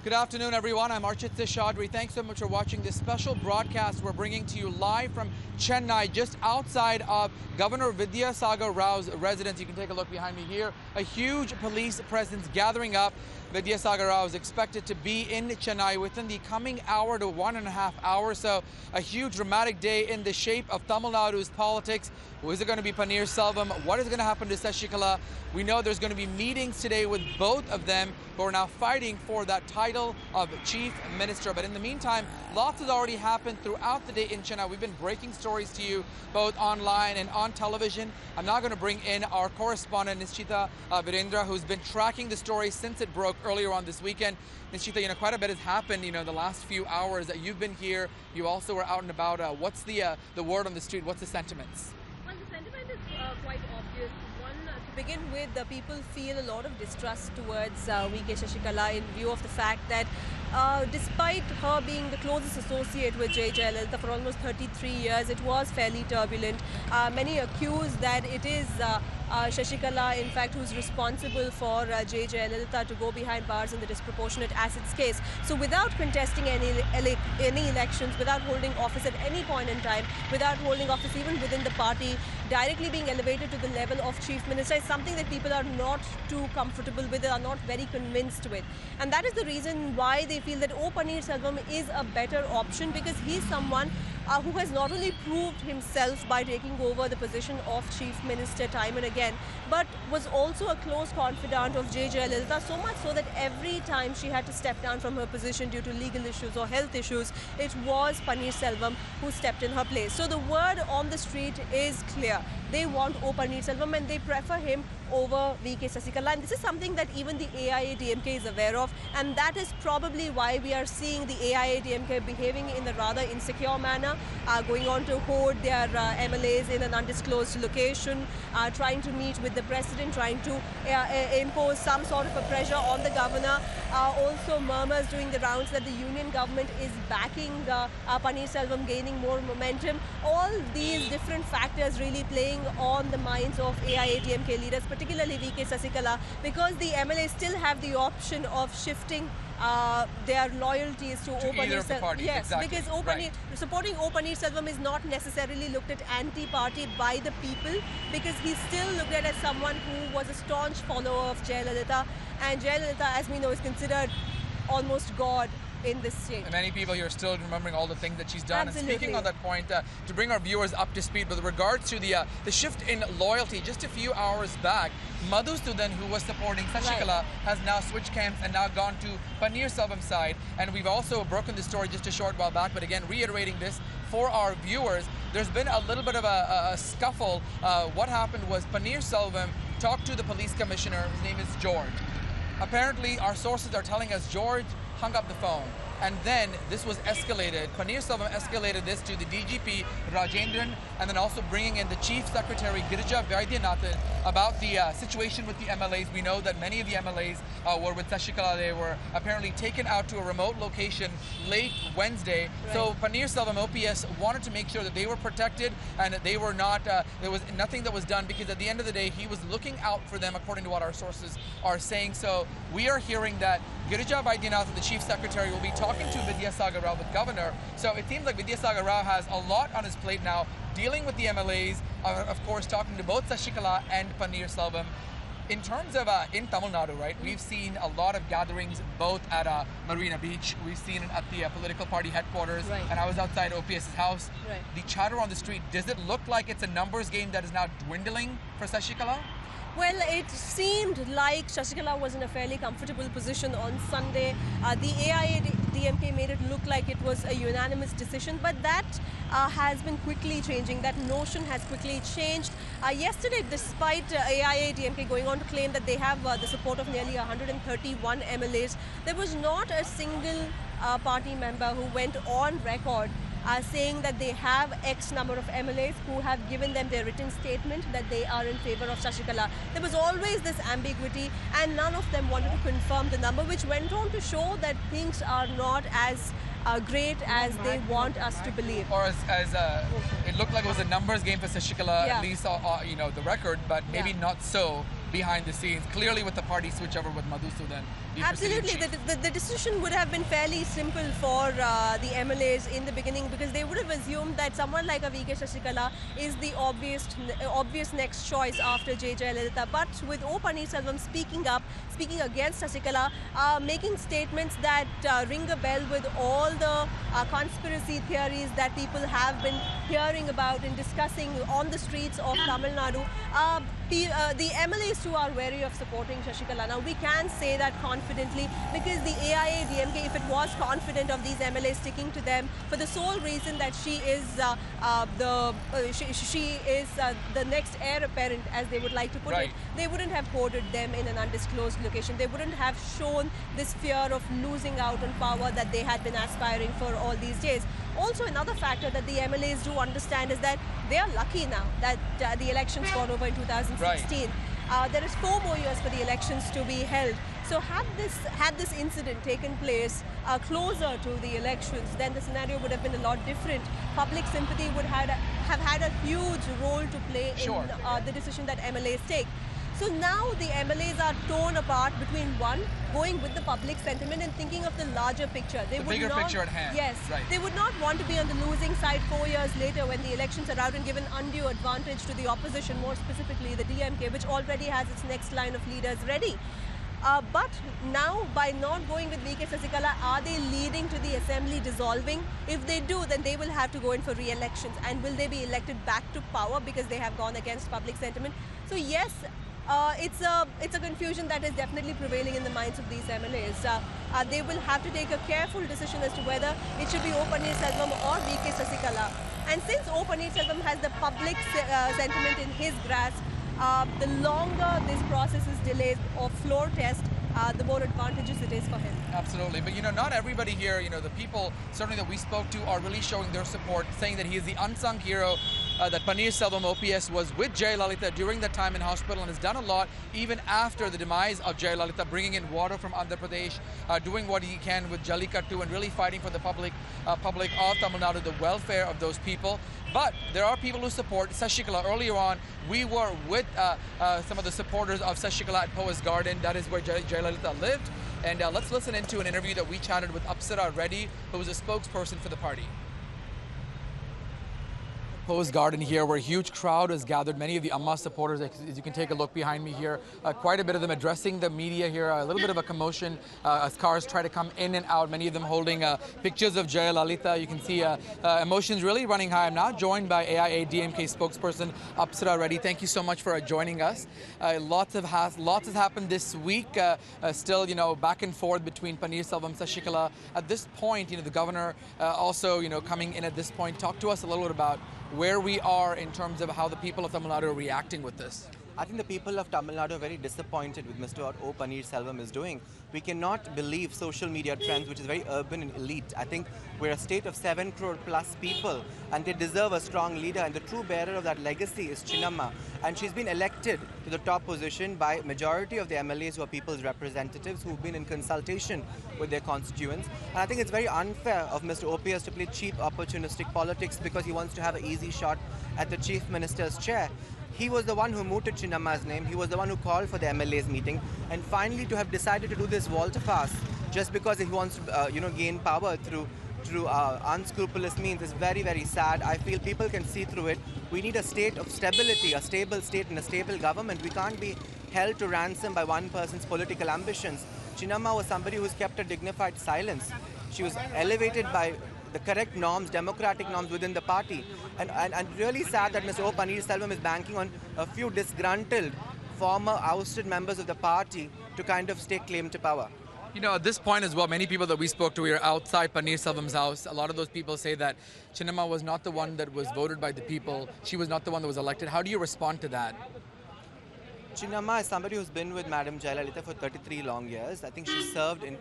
Good afternoon, everyone. I'm Archit Seshadri. Thanks so much for watching this special broadcast we're bringing to you live from Chennai, just outside of Governor Vidyasagar Rao's residence. You can take a look behind me here. A huge police presence gathering up. Vidyasagar Rao is expected to be in Chennai within the coming hour to 1.5 hours. So a huge dramatic day in the shape of Tamil Nadu's politics. Is it going to be Paneerselvam? What is going to happen to Sashikala? We know there's going to be meetings today with both of them who are now fighting for that title of Chief Minister. But in the meantime, lots has already happened throughout the day in Chennai. We've been breaking stories to you both online and on television. I'm now going to bring in our correspondent, Nishchita Virendra, who's been tracking the story since it broke earlier on this weekend. Nishchita, quite a bit has happened, in the last few hours that you've been here. You also were out and about. What's the word on the street? What's the sentiments? Well, the sentiment is quite obvious. One, to begin with, the people feel a lot of distrust towards VK Shashikala in view of the fact that despite her being the closest associate with J. Jayalalitha for almost 33 years, it was fairly turbulent. Many accuse that it is Shashikala, in fact, who's responsible for J. Jayalalitha to go behind bars in the disproportionate assets case. So without contesting any elections, without holding office at any point in time, without holding office even within the party, directly being elevated to the level of Chief Minister is something that people are not too comfortable with, are not very convinced with. And that is the reason why they feel that O. Paneerselvam is a better option, because he's someone who has not only proved himself by taking over the position of Chief Minister time and again, but was also a close confidant of J. Jayalalitha, so much so that every time she had to step down from her position due to legal issues or health issues, it was Paneerselvam who stepped in her place. So the word on the street is clear. They want O. Paneerselvam and they prefer him over VK Shashikala, and this is something that even the AIADMK is aware of, and that is probably why we are seeing the AIADMK behaving in a rather insecure manner, going on to hoard their MLAs in an undisclosed location, trying to meet with the president, trying to impose some sort of a pressure on the governor. Also murmurs doing the rounds that the union government is backing Paneerselvam gaining more momentum. All these different factors really playing on the minds of AIADMK leaders, particularly VK Shashikala, because the MLAs still have the option of shifting their loyalties to O. Paneerselvam. Yes, exactly. Because supporting O. Paneerselvam is not necessarily looked at anti-party by the people, because he's still looked at as someone who was a staunch follower of Jayalalitha, and Jayalalitha, as we know, is considered almost God in this state. And many people here are still remembering all the things that she's done. Absolutely. And speaking on that point, to bring our viewers up to speed with regards to the shift in loyalty, just a few hours back, Madhusudan, who was supporting Sashikala, has now switched camps and now gone to Paneerselvam's side. And we've also broken the story just a short while back, but again, reiterating this for our viewers, there's been a little bit of a scuffle. What happened was Paneerselvam talked to the police commissioner. His name is George. Apparently, our sources are telling us George hung up the phone. And then this was escalated. Paneerselvam escalated this to the DGP Rajendran, and then also bringing in the Chief Secretary Girija Vaidyanathan about the situation with the MLAs. We know that many of the MLAs were with Sashikala. They were apparently taken out to a remote location late Wednesday. Right. So Paneerselvam OPS wanted to make sure that they were protected and that they were not, there was nothing that was done, because at the end of the day, he was looking out for them according to what our sources are saying. So we are hearing that Girija Vaidyanathan, the Chief Secretary, will be talking to Vidyasagar Rao, the governor. So it seems like Vidyasagar Rao has a lot on his plate now, dealing with the MLAs, of course talking to both Sashikala and Paneerselvam. In terms of in Tamil Nadu, right, we've seen a lot of gatherings both at Marina Beach. We've seen it at the political party headquarters, right. And I was outside OPS's house. Right. The chatter on the street, does it look like it's a numbers game that is now dwindling for Sashikala? Well, it seemed like Shashikala was in a fairly comfortable position on Sunday. The AIADMK made it look like it was a unanimous decision, but that has been quickly changing. That notion has quickly changed. Yesterday, despite AIADMK going on to claim that they have the support of nearly 131 MLAs, there was not a single party member who went on record saying that they have X number of MLAs who have given them their written statement that they are in favor of Shashikala. There was always this ambiguity, and none of them wanted to confirm the number, which went on to show that things are not as great as they want us to believe. Or as it looked like it was a numbers game for Sashikala, at least the record, but maybe not so behind the scenes. Clearly with the party switchover with Madhusudan. Absolutely. The decision would have been fairly simple for the MLAs in the beginning, because they would have assumed that someone like a VK Shashikala is the obvious next choice after J. Jayalalitha. But with O. Pannirselvam speaking up, speaking against Shashikala, making statements that ring a bell with all the conspiracy theories that people have been hearing about and discussing on the streets of Tamil Nadu, the MLAs too are wary of supporting Shashikala. Now, we can say that confidently, because the AIA-DMK, if it was confident of these MLAs sticking to them for the sole reason that she is the next heir apparent, as they would like to put it, they wouldn't have hoarded them in an undisclosed location. They wouldn't have shown this fear of losing out on power that they had been aspiring for all these days. Also, another factor that the MLAs do understand is that they are lucky now that the elections got over in 2016. There is 4 more years for the elections to be held. So had this incident taken place closer to the elections, then the scenario would have been a lot different. Public sympathy would have had a huge role to play in the decision that MLAs take. So now the MLAs are torn apart between one, going with the public sentiment and thinking of the larger picture. The bigger picture at hand. Yes. They would not want to be on the losing side 4 years later when the elections are out and give an undue advantage to the opposition, more specifically the DMK, which already has its next line of leaders ready. But now, by not going with VK Shashikala, are they leading to the assembly dissolving? If they do, then they will have to go in for re-elections. And will they be elected back to power because they have gone against public sentiment? So yes, it's a confusion that is definitely prevailing in the minds of these MLAs. They will have to take a careful decision as to whether it should be O. Pannirselvam or VK Shashikala. And since O. Pannirselvam has the public sentiment in his grasp, the longer this process is delayed or floor test, the more advantageous it is for him. Absolutely. But, not everybody here, the people certainly that we spoke to are really showing their support, saying that he is the unsung hero, that Pannirselvam OPS was with Jayalalitha during that time in hospital and has done a lot even after the demise of Jayalalitha, bringing in water from Andhra Pradesh, doing what he can with Jallikattu and really fighting for the public of Tamil Nadu, the welfare of those people. But there are people who support Shashikala. Earlier on, we were with some of the supporters of Shashikala at Poas Garden. That is where Jayalalitha lived. And let's listen into an interview that we chatted with Apsara Reddy, who was a spokesperson for the party. Post Garden here, where a huge crowd has gathered. Many of the Amma supporters, as you can take a look behind me here, quite a bit of them addressing the media here. A little bit of a commotion as cars try to come in and out. Many of them holding pictures of Jayalalitha. You can see emotions really running high. I'm now joined by AIA-DMK spokesperson Apsara Reddy. Thank you so much for joining us. Lots has happened this week. Still, back and forth between Pannirselvam, Shashikala. At this point, the governor also, coming in at this point. Talk to us a little bit about where we are in terms of how the people of Tamil Nadu are reacting with this. I think the people of Tamil Nadu are very disappointed with Mr. O. Pannirselvam is doing. We cannot believe social media trends, which is very urban and elite. I think we're a state of 7 crore plus people, and they deserve a strong leader. And the true bearer of that legacy is Chinnamma. And she's been elected to the top position by majority of the MLAs who are people's representatives who've been in consultation with their constituents. And I think it's very unfair of Mr. OPS to play cheap, opportunistic politics because he wants to have an easy shot at the Chief Minister's chair. He was the one who mooted Chinnamma's name. He was the one who called for the MLA's meeting. And finally, to have decided to do this volte-face just because he wants to, gain power through unscrupulous means is very, very sad. I feel people can see through it. We need a state of stability, a stable state and a stable government. We can't be held to ransom by one person's political ambitions. Chinnamma was somebody who's kept a dignified silence. She was elevated by the correct norms, democratic norms within the party. And really sad that Mr. O. Pannirselvam is banking on a few disgruntled former ousted members of the party to kind of stake claim to power. At this point as well, many people that we spoke to here outside Pannirselvam's house, a lot of those people say that Chinnamma was not the one that was voted by the people. She was not the one that was elected. How do you respond to that? Chinnamma is somebody who's been with Madam Jayalalitha for 33 long years. I think she served in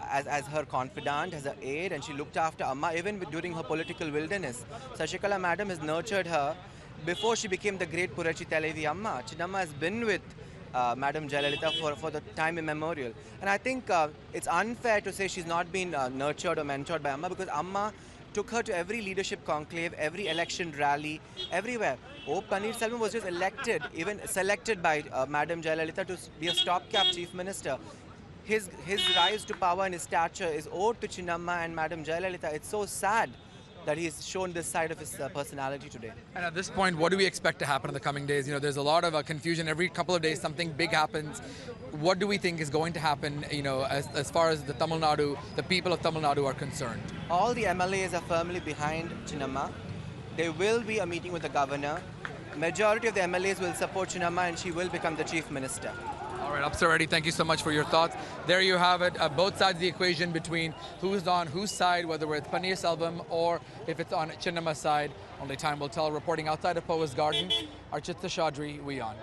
as her confidant, as her aide, and she looked after Amma even during her political wilderness. Shashikala Madam has nurtured her before she became the great Purachi Televi Amma. Chinnamma has been with Madam Jayalalitha for the time immemorial. And I think it's unfair to say she's not been nurtured or mentored by Amma, because Amma took her to every leadership conclave, every election rally, everywhere. O. Selvam was just elected, even selected by Madam Jayalalitha to be a stopgap chief minister. His rise to power and his stature is owed to Chinnamma and Madam Jayalalitha. It's so sad that he's shown this side of his personality today. And at this point, what do we expect to happen in the coming days? You know, there's a lot of confusion. Every couple of days, something big happens. What do we think is going to happen, you know, as far as the Tamil Nadu, the people of Tamil Nadu are concerned? All the MLAs are firmly behind Chinnamma. There will be a meeting with the governor. Majority of the MLAs will support Chinnamma and she will become the chief minister. All right, Apsara Reddy, thank you so much for your thoughts. There you have it, both sides of the equation between who's on whose side, whether it's Paneer Selvam or if it's on Chinnamma's side. Only time will tell. Reporting outside of Poa's Garden, Archita Chaudhary, WION.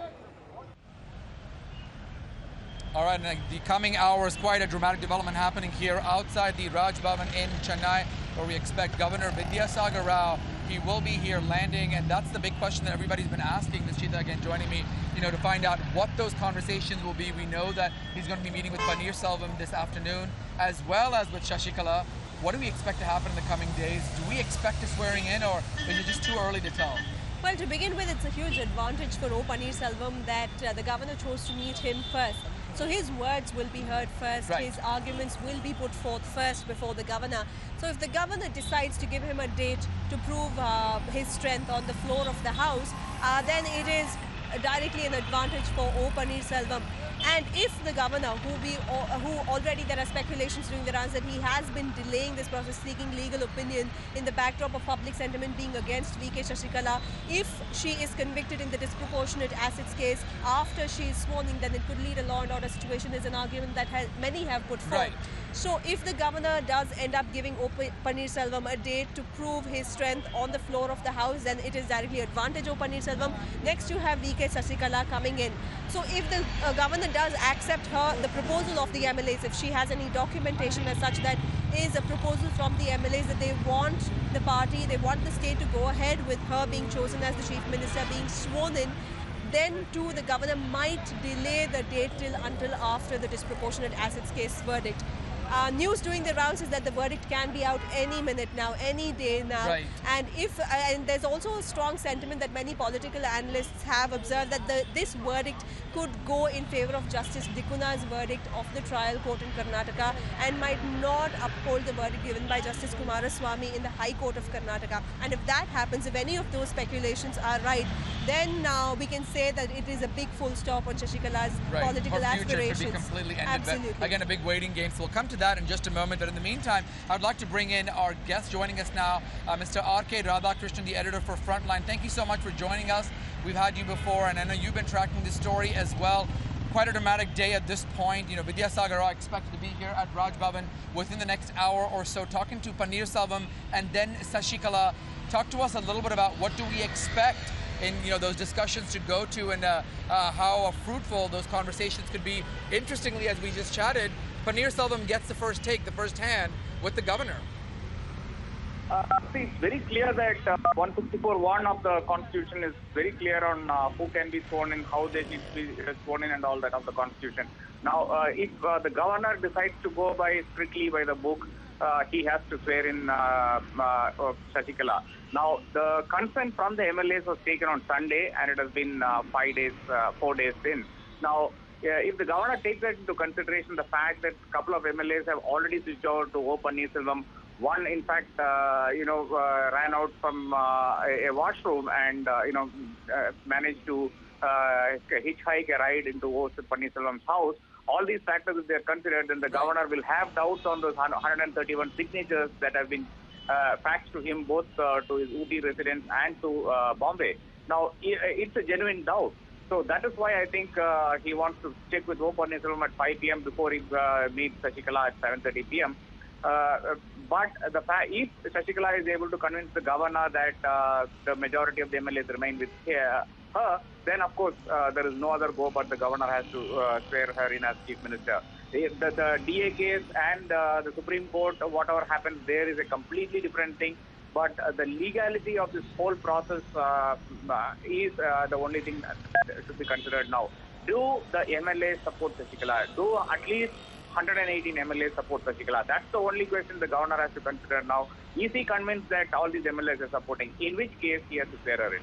All right, in the coming hours, quite a dramatic development happening here outside the Raj Bhavan in Chennai, where we expect Governor Vidyasagar Rao. He will be here landing, and that's the big question that everybody's been asking. Nishita again joining me, you know, to find out what those conversations will be. We know that he's going to be meeting with Paneer Selvam this afternoon, as well as with Shashikala. What do we expect to happen in the coming days? Do we expect a swearing in, or is it just too early to tell? Well, to begin with, it's a huge advantage for O. Paneer Selvam that the governor chose to meet him first. So his words will be heard first, right. His arguments will be put forth first before the governor. So if the governor decides to give him a date to prove his strength on the floor of the House, then it is directly an advantage for O. Paneer Selvam. And if the governor, who already there are speculations during the rounds that he has been delaying this process, seeking legal opinion in the backdrop of public sentiment being against VK Shashikala, if she is convicted in the disproportionate assets case after she is sworn in, then it could lead a law and order situation is an argument that many have put forth. Right. So if the governor does end up giving O. Paneer Selvam a date to prove his strength on the floor of the House, then it is directly advantage O. Paneer Selvam. Next you have VK Shashikala coming in. So if the governor does accept the proposal of the MLAs, if she has any documentation as such that is a proposal from the MLAs that they want the party, they want the state to go ahead with her being chosen as the chief minister, being sworn in, then too the governor might delay the date until after the disproportionate assets case verdict. News doing the rounds is that the verdict can be out any minute now, any day now. Right. And and there's also a strong sentiment that many political analysts have observed that this verdict could go in favor of Justice Dikuna's verdict of the trial court in Karnataka and might not uphold the verdict given by Justice Kumaraswamy in the High Court of Karnataka. And if that happens, if any of those speculations are right, then now we can say that it is a big full stop on Shashikala's political Her future aspirations. could be completely ended. Absolutely. But again, a big waiting game. So we'll come to that in just a moment. But in the meantime, I would like to bring in our guest joining us now, Mr. R.K. Radhakrishnan, the editor for Frontline. Thank you so much for joining us. We've had you before, and I know you've been tracking this story as well. Quite a dramatic day at this point. You know, Vidyasagar Rao expected to be here at Raj Bhavan within the next hour or so, talking to Paneer Selvam and then Shashikala. Talk to us a little bit about what do we expect in those discussions to go to, and how fruitful those conversations could be. Interestingly, as we just chatted, Paneer Selvam gets the first take, the first hand with the governor. See, it's very clear that 154(1) of the Constitution is very clear on who can be sworn in, how they need to be sworn in, and all that of the Constitution. Now, if the governor decides to go strictly by the book, he has to swear in Shashikala. Now, the consent from the MLAs was taken on Sunday, and it has been 4 days since. Now, if the governor takes that into consideration, the fact that a couple of MLAs have already switched over to O. Paneer Selvam, one, in fact, ran out from a washroom and, managed to hitchhike a ride into O. Paneer Selvam's house. All these factors, if they are considered, then the governor will have doubts on those 131 signatures that have been faxed to him, both to his Uti residence and to Bombay. Now, it's a genuine doubt. So that is why I think he wants to check with O. Paneer Selvam at 5 p.m. before he meets Shashikala at 7:30 p.m. But if Shashikala is able to convince the governor that the majority of the MLAs remain with her, then of course there is no other go but the governor has to swear her in as chief minister. The DA case and the Supreme Court, whatever happens there is a completely different thing. But the legality of this whole process is the only thing that should be considered now. Do the MLAs support Shashikala? Do at least 118 MLAs support Shashikala? That's the only question the governor has to consider now. Is he convinced that all these MLAs are supporting? In which case he has to swear her in.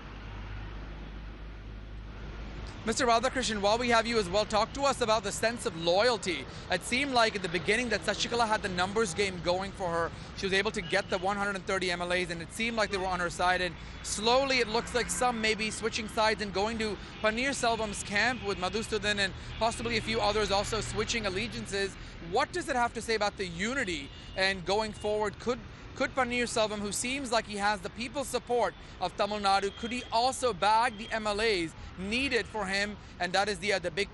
Mr. Radhakrishnan, while we have you as well, talk to us about the sense of loyalty. It seemed like at the beginning that Sashikala had the numbers game going for her. She was able to get the 130 MLAs, and it seemed like they were on her side. And slowly it looks like some may be switching sides and going to Paneerselvam's camp with Madhusudan and possibly a few others also switching allegiances. What does it have to say about the unity and going forward? Could Paneerselvam, who seems like he has the people's support of Tamil Nadu, could he also bag the MLAs needed for him? And that is the big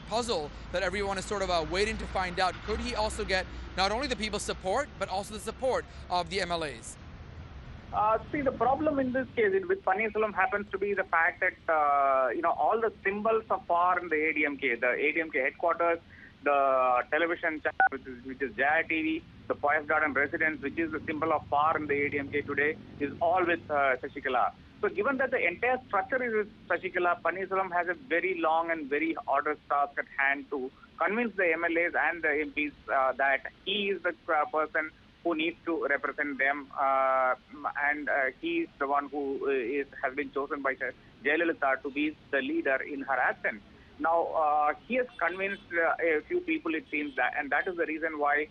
puzzle that everyone is sort of waiting to find out. Could he also get not only the people's support, but also the support of the MLAs? See, the problem in this case with Paneerselvam happens to be the fact that, all the symbols of power in the ADMK headquarters, the television channel, which is Jaya TV, the Poise Garden residence, which is the symbol of power in the ADMK today, is all with Sashikala. So given that the entire structure is with Sashikala, Paneerselvam has a very long and very arduous task at hand to convince the MLAs and the MPs that he is the person who needs to represent them, and he is the one who has been chosen by Jayalalitha to be the leader in her absence. Now, he has convinced a few people, it seems, and that is the reason why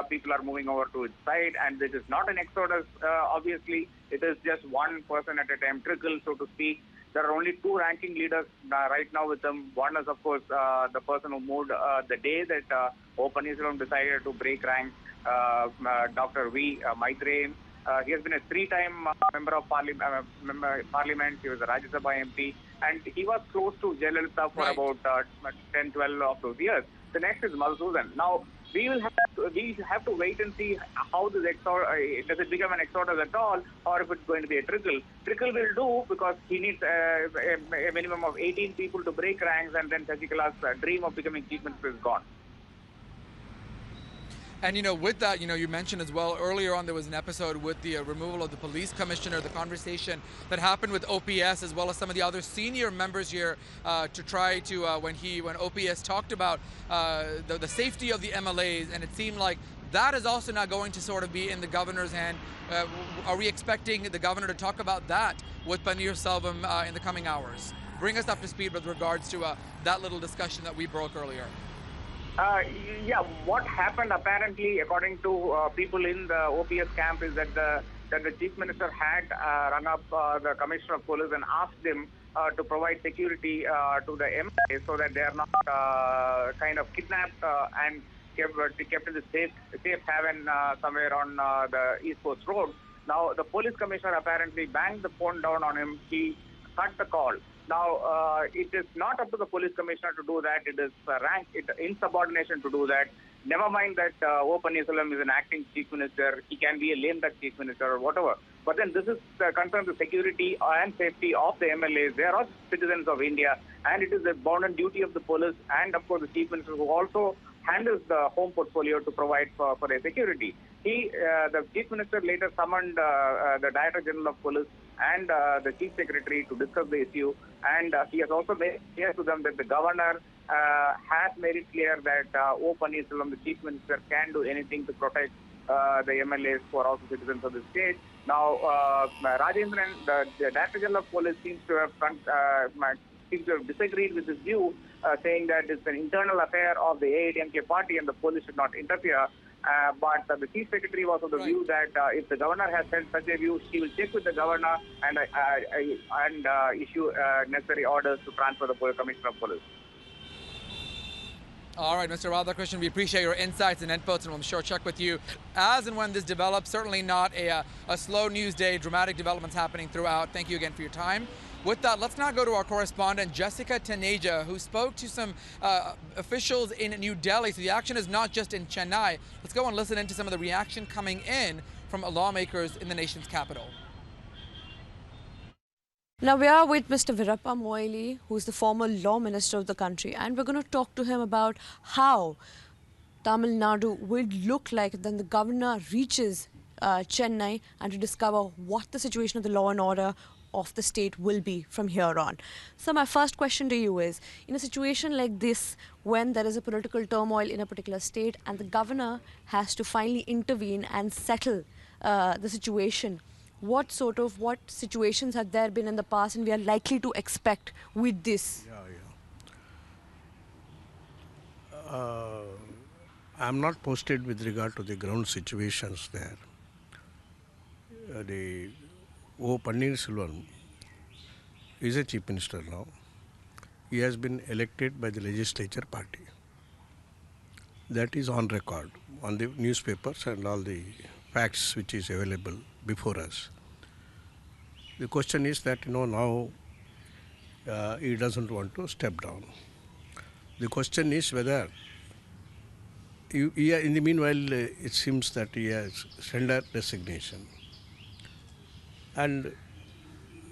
people are moving over to his side. And this is not an exodus, obviously. It is just one person at a time, trickle, so to speak. There are only two ranking leaders right now with them. One is, of course, the person who moved the day that Paneerselvam decided to break ranks, Dr. V. Maitreyan. He has been a three-time member of parliament. He was a Rajya Sabha MP, and he was close to Jayalalitha for about 10, 12 of those years. The next is Madhusudan. Now, we have to wait and see how this does it become an exodus at all, or if it's going to be a trickle. Trickle will do because he needs a minimum of 18 people to break ranks, and then Sashikala's dream of becoming chief minister is gone. And, with that, you mentioned as well, earlier on there was an episode with the removal of the police commissioner, the conversation that happened with OPS as well as some of the other senior members here to try to, when OPS talked about the safety of the MLAs, and it seemed like that is also now going to sort of be in the governor's hand. Are we expecting the governor to talk about that with Paneerselvam in the coming hours? Bring us up to speed with regards to that little discussion that we broke earlier. What happened apparently, according to people in the OPS camp, is that the chief minister had rung up the commissioner of police and asked him to provide security to the MLA so that they are not kind of kidnapped and kept in the safe haven somewhere on the East Coast Road. Now, the police commissioner apparently banged the phone down on him. He cut the call. Now, it is not up to the police commissioner to do that. It is insubordination to do that. Never mind that Paneerselvam is an acting chief minister. He can be a lame duck chief minister or whatever. But then this is concerns the security and safety of the MLAs. They are all citizens of India, and it is the bounden duty of the police and, of course, the chief minister, who also handles the home portfolio, to provide for their security. The chief minister later summoned the director general of police and the chief secretary to discuss the issue, and he has also made clear to them that the governor has made it clear that Paneerselvam, the chief minister, can do anything to protect the MLAs who are also citizens of the state. Now, Rajendran, the director general of police, seems to have disagreed with this view, saying that it's an internal affair of the AIDMK party and the police should not interfere. But the chief secretary was of the view that if the governor has said such a view, he will check with the governor and issue necessary orders to transfer the commissioner of police. All right, Mr. Radhakrishnan, we appreciate your insights and inputs, and I'm sure check with you as and when this develops. Certainly not a slow news day, dramatic developments happening throughout. Thank you again for your time. With that, let's now go to our correspondent, Jessica Taneja, who spoke to some officials in New Delhi. So the action is not just in Chennai. Let's go and listen into some of the reaction coming in from lawmakers in the nation's capital. Now we are with Mr. Veerappa Moily, who is the former law minister of the country, and we're going to talk to him about how Tamil Nadu will look like when the governor reaches Chennai, and to discover what the situation of the law and order of the state will be from here on. So my first question to you is, in a situation like this, when there is a political turmoil in a particular state and the governor has to finally intervene and settle the situation, what situations have there been in the past and we are likely to expect with this? Uh, I'm not posted with regard to the ground situations there. The O. Pannirselvam is a chief minister now. He has been elected by the legislature party. That is on record on the newspapers and all the facts which is available before us. The question is that now he doesn't want to step down. The question is whether in the meanwhile it seems that he has tendered resignation, and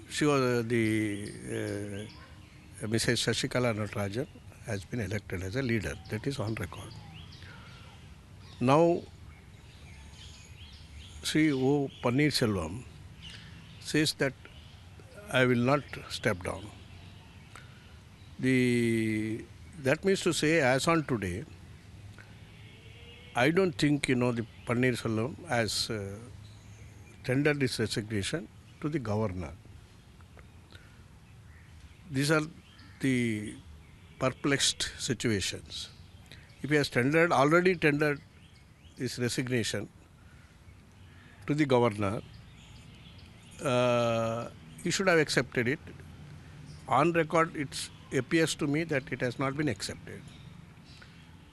she was Mrs. Shashikala Natarajan has been elected as a leader. That is on record. Now, Sri O. Pannirselvam says that I will not step down. That means to say, as on today, I don't think the Pannirselvam has tendered his resignation to the governor. These are the perplexed situations. If he has already tendered his resignation to the governor, he should have accepted it. On record, it appears to me that it has not been accepted.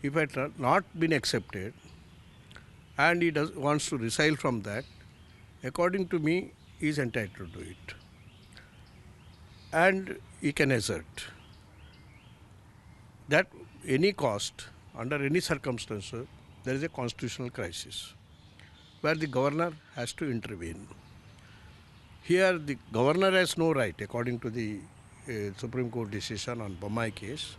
If it had not been accepted and he wants to resile from that, according to me, he is entitled to it. And he can assert that any cost, under any circumstances, there is a constitutional crisis where the governor has to intervene. Here, the governor has no right, according to the Supreme Court decision on Bommai case.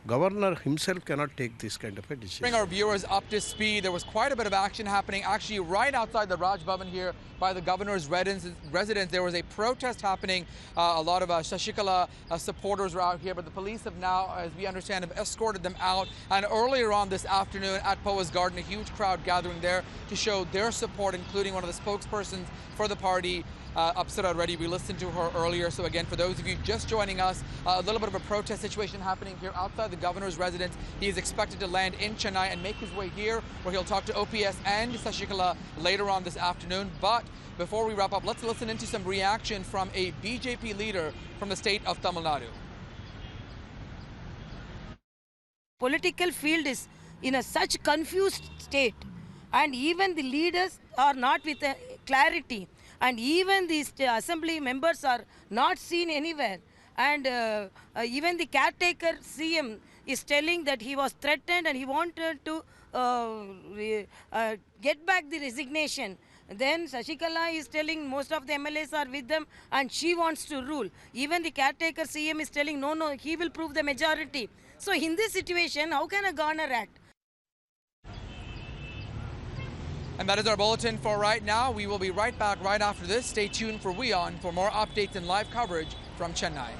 Governor himself cannot take this kind of a decision. Bring our viewers up to speed. There was quite a bit of action happening actually right outside the Raj Bhavan here by the governor's residence. There was a protest happening. A lot of Shashikala supporters were out here, but the police have now, as we understand, have escorted them out. And earlier on this afternoon at Poa's Garden, a huge crowd gathering there to show their support, including one of the spokespersons for the party, Apsara Reddy. We listened to her earlier. So again, for those of you just joining us, a little bit of a protest situation happening here outside the governor's residence. He is expected to land in Chennai and make his way here, where he'll talk to OPS and Shashikala later on this afternoon. But before we wrap up, let's listen into some reaction from a BJP leader from the state of Tamil Nadu. Political field is in a such confused state, and even the leaders are not with a clarity, and even these assembly members are not seen anywhere, and even the caretaker CM is telling that he was threatened and he wanted to get back the resignation. Then Shashikala is telling most of the MLAs are with them and she wants to rule. Even the caretaker CM is telling no, he will prove the majority. So in this situation, how can a governor act? And that is our bulletin for right now. We will be right back right after this. Stay tuned for WION for more updates and live coverage from Chennai.